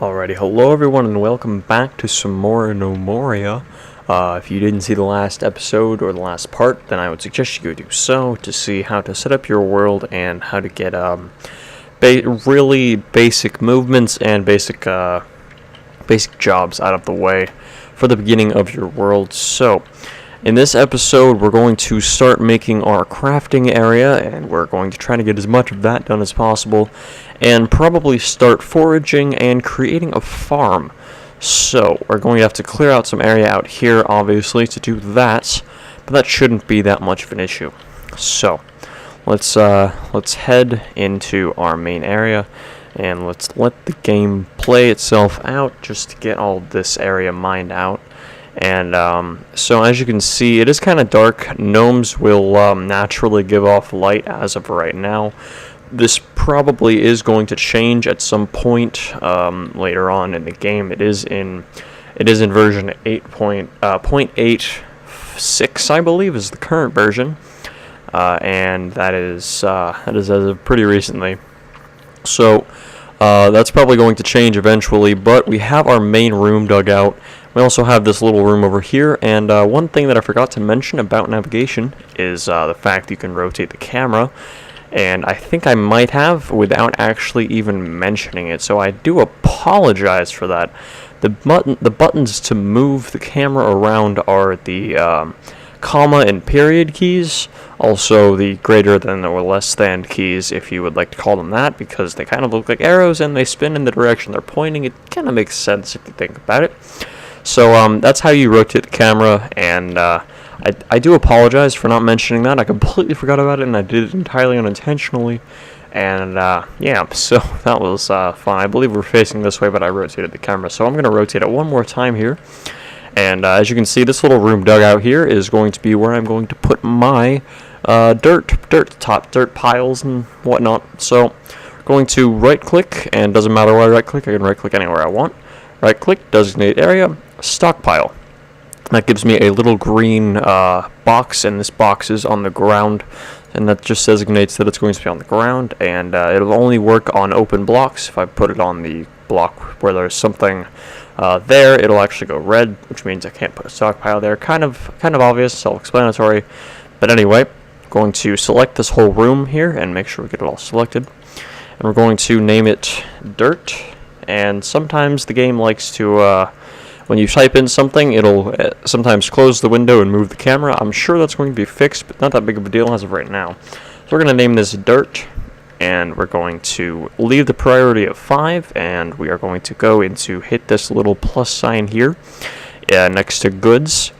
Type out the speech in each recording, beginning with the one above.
Alrighty, hello everyone and welcome back to some more Gnomoria. If you didn't see the last episode or the last part, then I would suggest you go do so to see how to set up your world and how to get really basic movements and basic jobs out of the way for the beginning of your world. So, in this episode, we're going to start making our crafting area, and we're going to try to get as much of that done as possible, and probably start foraging and creating a farm. So, we're going to have to clear out some area out here, obviously, to do that, but that shouldn't be that much of an issue. So, let's head into our main area, and let's let the game play itself out, just to get all this area mined out. And so as you can see, it is kind of dark. Gnomes will naturally give off light as of right now. This probably is going to change at some point later on in the game. It is in version 8.86, I believe, is the current version, and that is as of pretty recently. So that's probably going to change eventually. But we have our main room dug out. We also have this little room over here, and one thing that I forgot to mention about navigation is the fact you can rotate the camera, and I think I might have without actually even mentioning it, so I do apologize for that. The buttons to move the camera around are the comma and period keys, also the greater than or less than keys, if you would like to call them that, because they kind of look like arrows and they spin in the direction they're pointing. It kind of makes sense if you think about it. So that's how you rotate the camera, and I do apologize for not mentioning that. I completely forgot about it, and I did it entirely unintentionally. And yeah, so that was fun. I believe we're facing this way, but I rotated the camera. So I'm going to rotate it one more time here. And as you can see, this little room dug out here is going to be where I'm going to put my dirt piles and whatnot. So I'm going to right-click, and doesn't matter where I right-click. I can right-click anywhere I want. Right-click, designate area, stockpile. That gives me a little green box, and this box is on the ground, and that just designates that it's going to be on the ground, and it'll only work on open blocks. If I put it on the block where there's something there, it'll actually go red, which means I can't put a stockpile there. Kind of obvious, self-explanatory, but anyway, I'm going to select this whole room here and make sure we get it all selected, and we're going to name it dirt. And sometimes the game likes to, when you type in something, it'll sometimes close the window and move the camera. I'm sure that's going to be fixed, but not that big of a deal as of right now. So we're going to name this dirt, and we're going to leave the priority of 5, and we are going to go into hit this little plus sign here next to goods,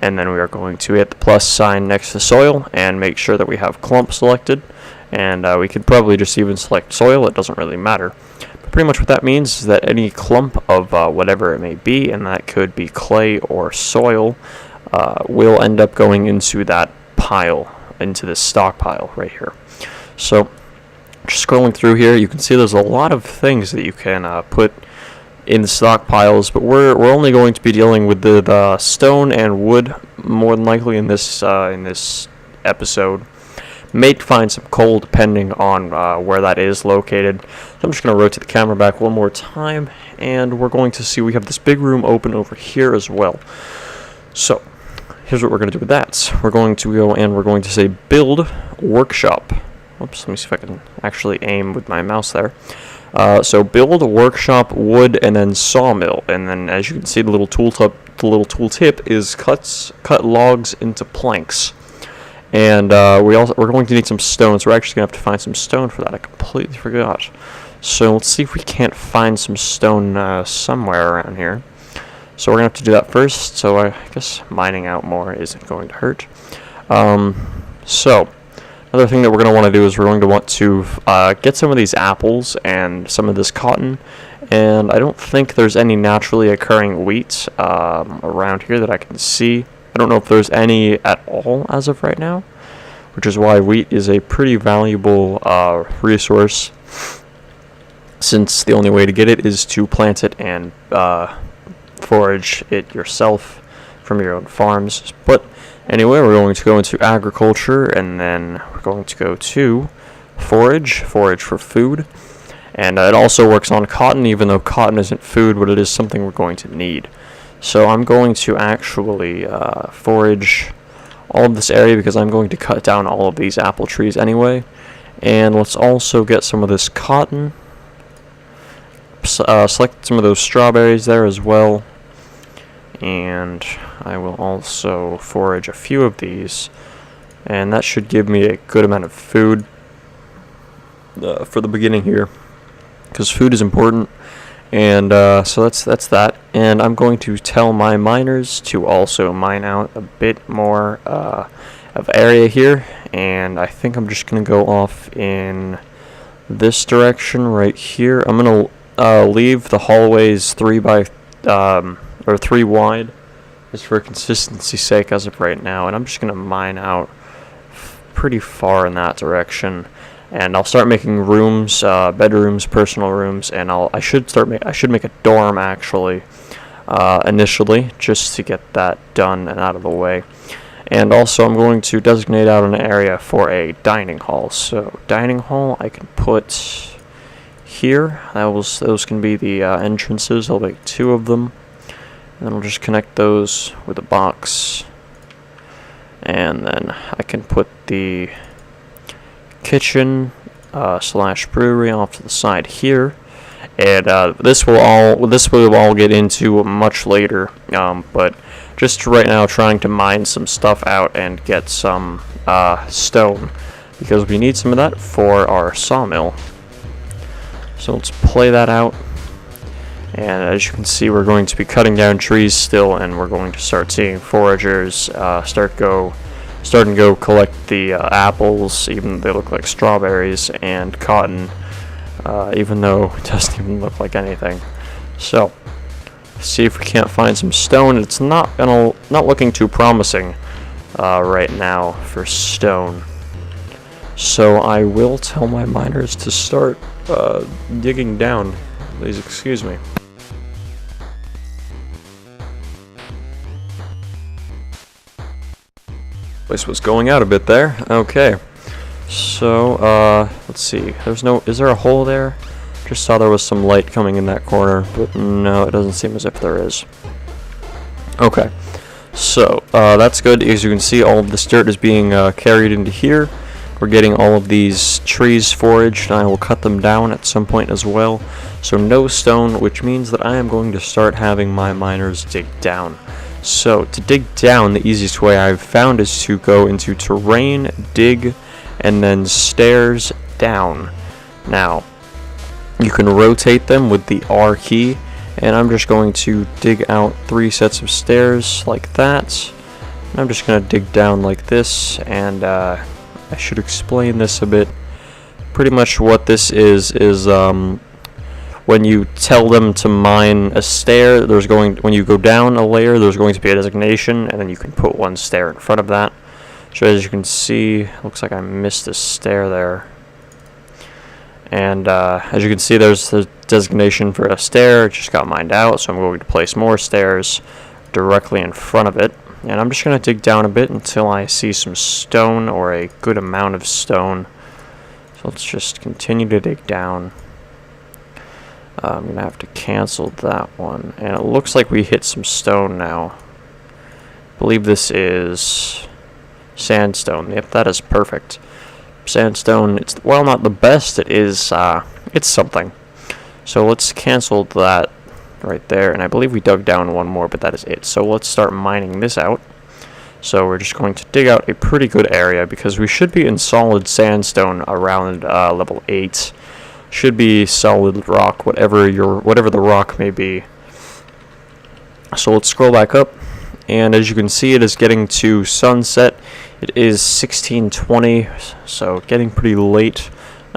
and then we are going to hit the plus sign next to soil and make sure that we have clump selected. And we could probably just even select soil, it doesn't really matter. Pretty much what that means is that any clump of whatever it may be, and that could be clay or soil, will end up going into that pile, into this stockpile right here. So, just scrolling through here, you can see there's a lot of things that you can put in the stockpiles, but we're only going to be dealing with the stone and wood more than likely in this episode. May find some coal depending on where that is located. So I'm just going to rotate the camera back one more time, and we're going to see we have this big room open over here as well. So here's what we're going to do with that. We're going to go and we're going to say build workshop. Oops, let me see if I can actually aim with my mouse there. So build workshop, wood, and then sawmill. And then as you can see, the little tooltip is cut logs into planks. And we're going to need some stone, so we're actually going to have to find some stone for that. I completely forgot. So let's see if we can't find some stone somewhere around here. So we're going to have to do that first, so I guess mining out more isn't going to hurt. So another thing that we're going to want to do is we're going to want to get some of these apples and some of this cotton. And I don't think there's any naturally occurring wheat around here that I can see. I don't know if there's any at all as of right now, which is why wheat is a pretty valuable resource, since the only way to get it is to plant it and forage it yourself from your own farms. But anyway, we're going to go into agriculture, and then we're going to go to forage for food. And it also works on cotton, even though cotton isn't food, but it is something we're going to need. So I'm going to actually forage all of this area because I'm going to cut down all of these apple trees anyway. And let's also get some of this cotton. Select some of those strawberries there as well. And I will also forage a few of these. And that should give me a good amount of food for the beginning here, because food is important. And so that's that. And I'm going to tell my miners to also mine out a bit more of area here. And I think I'm just going to go off in this direction right here. I'm going to leave the hallways 3 wide, just for consistency's sake as of right now. And I'm just going to mine out pretty far in that direction. And I'll start making rooms, bedrooms, personal rooms, and I should make a dorm actually, initially, just to get that done and out of the way. And also I'm going to designate out an area for a dining hall. So dining hall I can put here. Those can be the entrances. I'll make 2 of them, and then I'll just connect those with a box. And then I can put the kitchen slash brewery off to the side here, and this will all get into much later, but just right now trying to mine some stuff out and get some stone, because we need some of that for our sawmill. So let's play that out. And as you can see, we're going to be cutting down trees still, and we're going to start seeing foragers start and go collect the apples, even though they look like strawberries, and cotton, even though it doesn't even look like anything. So, see if we can't find some stone. It's not looking too promising right now for stone. So I will tell my miners to start digging down. Please excuse me. Place was going out a bit there. Okay, so let's see. Is there a hole there? Just saw there was some light coming in that corner, but no, it doesn't seem as if there is. Okay, so that's good. As you can see, all of this dirt is being carried into here. We're getting all of these trees foraged, and I will cut them down at some point as well. So no stone, which means that I am going to start having my miners dig down. So to dig down, the easiest way I've found is to go into terrain, dig, and then stairs down. Now, you can rotate them with the R key, and I'm just going to dig out 3 sets of stairs like that. And I'm just going to dig down like this, and I should explain this a bit. Pretty much what this is when you tell them to mine a stair, when you go down a layer, there's going to be a designation, and then you can put 1 stair in front of that. So as you can see, looks like I missed a stair there. And as you can see, there's the designation for a stair. It just got mined out, so I'm going to place more stairs directly in front of it. And I'm just going to dig down a bit until I see some stone, or a good amount of stone. So let's just continue to dig down. I'm going to have to cancel that one. And it looks like we hit some stone now. I believe this is sandstone. Yep, that is perfect. Sandstone, it's, well, not the best. It is, it's something. So let's cancel that right there. And I believe we dug down 1 more, but that is it. So let's start mining this out. So we're just going to dig out a pretty good area, because we should be in solid sandstone around level 8. Should be solid rock, whatever the rock may be. So let's scroll back up, and as you can see, it is getting to sunset. It is 16:20, so getting pretty late.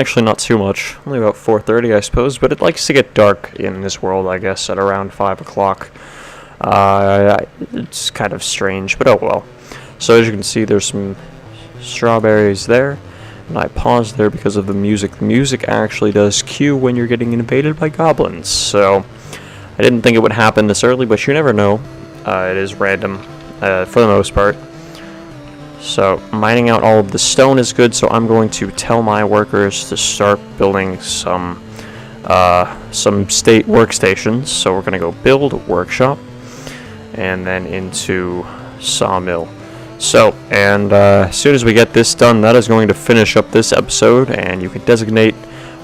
Actually, not too much, only about 4:30, I suppose. But it likes to get dark in this world, I guess, at around 5 o'clock. It's kind of strange, but oh well. So as you can see, there's some strawberries there. And I paused there because of the music. The music actually does cue when you're getting invaded by goblins. So I didn't think it would happen this early, but you never know. It is random for the most part. So mining out all of the stone is good, so I'm going to tell my workers to start building some some state workstations. So we're going to go build a workshop, and then into sawmill. So, and as soon as we get this done, that is going to finish up this episode, and you can designate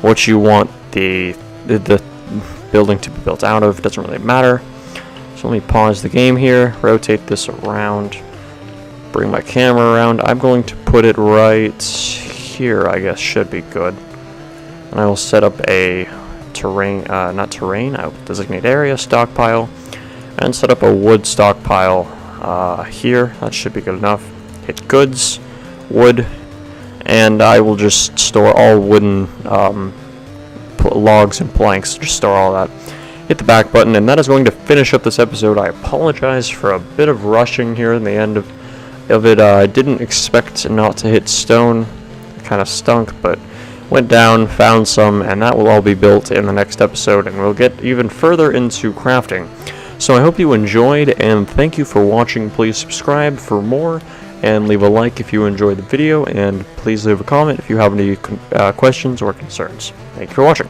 what you want the building to be built out of. It doesn't really matter. So let me pause the game here, rotate this around, bring my camera around. I'm going to put it right here, I guess should be good. And I will set up a terrain, I will designate area, stockpile, and set up a wood stockpile here. That should be good enough. Hit goods, wood, and I will just store all wooden logs and planks. Just store all that. Hit the back button, and that is going to finish up this episode. I apologize for a bit of rushing here in the end of it. I didn't expect not to hit stone. It kind of stunk, but went down, found some, and that will all be built in the next episode, and we'll get even further into crafting. So I hope you enjoyed, and thank you for watching. Please subscribe for more, and leave a like if you enjoyed the video, and please leave a comment if you have any questions or concerns. Thank you for watching.